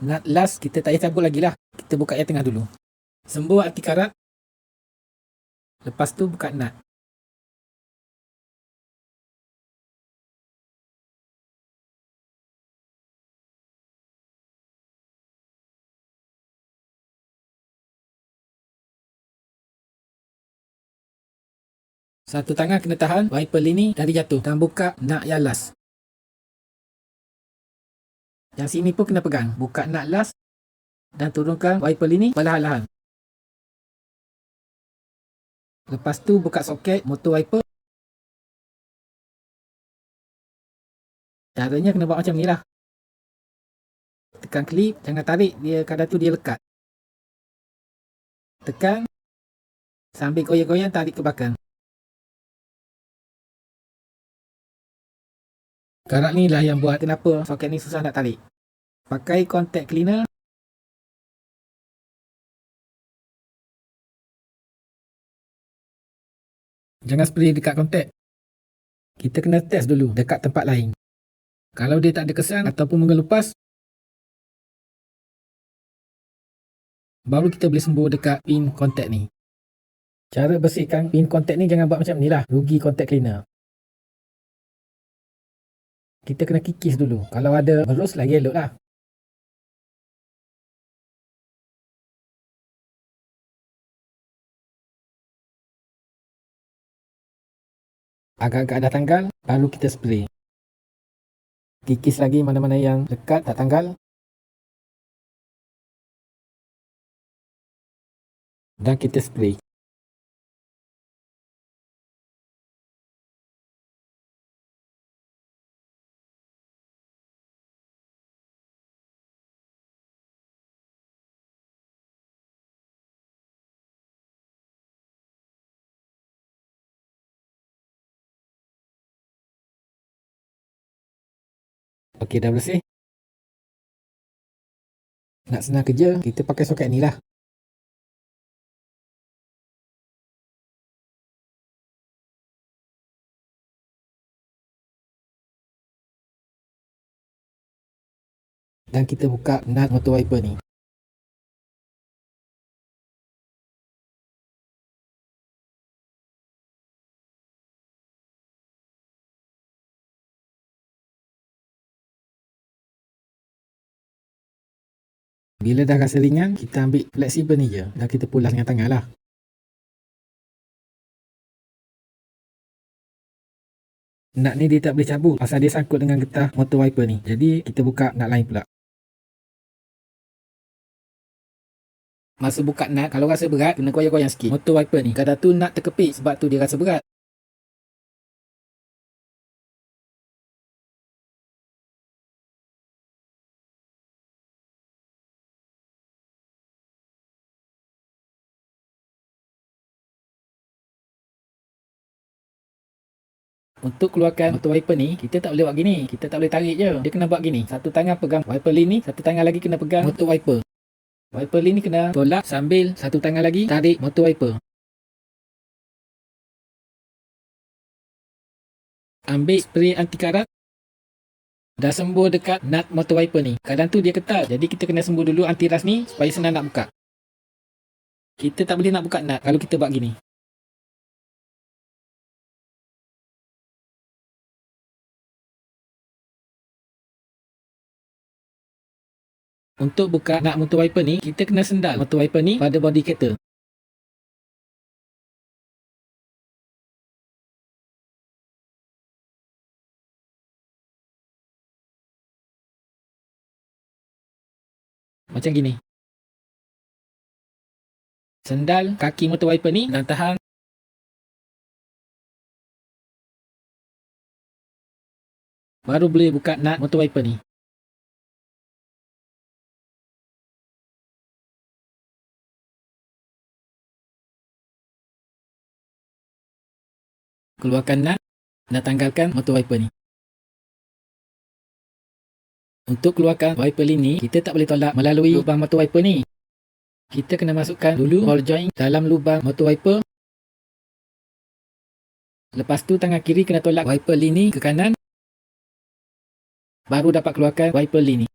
Nut last kita tak payah cabut lagi lah. Kita buka yang tengah dulu. Sembur anti karat. Lepas tu buka nut. Satu tangan kena tahan wiper lini dari jatuh dan buka nut yang last. Yang sini pun kena pegang. Buka nut last dan turunkan wiper lini perlahan-lahan. Lepas tu buka soket motor wiper. Caranya kena buat macam ni lah. Tekan klip, jangan tarik, dia kadang tu dia lekat. Tekan sambil goyang-goyang tarik ke belakang. Karat ni lah yang buat kenapa soket ni susah nak tarik. Pakai contact cleaner. Jangan spray dekat kontak. Kita kena test dulu dekat tempat lain. Kalau dia tak ada kesan ataupun mengelupas, baru kita boleh sembur dekat pin kontak ni. Cara bersihkan pin kontak ni jangan buat macam ni lah. Rugi contact cleaner. Kita kena kikis dulu. Kalau ada berus lagi elok lah. Agak-agak dah tanggal, baru kita spray. Kikis lagi mana-mana yang lekat tak tanggal. Dan kita spray. Okey, dah bersih. Nak senang kerja, kita pakai soket ni lah. Dan kita buka nut motor wiper ni. Bila dah rasa ringan, kita ambil fleksibel ni je dan kita pulas dengan tangan lah. Nut ni dia tak boleh cabut pasal dia sangkut dengan getah motor wiper ni. Jadi kita buka nut lain pula. Masa buka nut, kalau rasa berat, kena goyang-goyang sikit motor wiper ni. Kadang tu nut terkepit sebab tu dia rasa berat. Untuk keluarkan motor wiper ni, kita tak boleh buat gini. Kita tak boleh tarik je. Dia kena buat gini. Satu tangan pegang wiper lin ni, satu tangan lagi kena pegang motor wiper. Wiper lin ni kena tolak sambil satu tangan lagi tarik motor wiper. Ambil spray anti karat. Dah sembur dekat nut motor wiper ni. Kadang tu dia ketat. Jadi kita kena sembur dulu anti rust ni supaya senang nak buka. Kita tak boleh nak buka nut kalau kita buat gini. Untuk buka nut motor wiper ni, kita kena sendal motor wiper ni pada body kereta. Macam gini. Sendal kaki motor wiper ni dan tahan. Baru boleh buka nut motor wiper ni. Keluarkan nut dan tanggalkan motor wiper ni. Untuk keluarkan wiper lin ni, kita tak boleh tolak melalui lubang motor wiper ni. Kita kena masukkan dulu ball joint dalam lubang motor wiper. Lepas tu tangan kiri kena tolak wiper lin ni ke kanan. Baru dapat keluarkan wiper lin ni.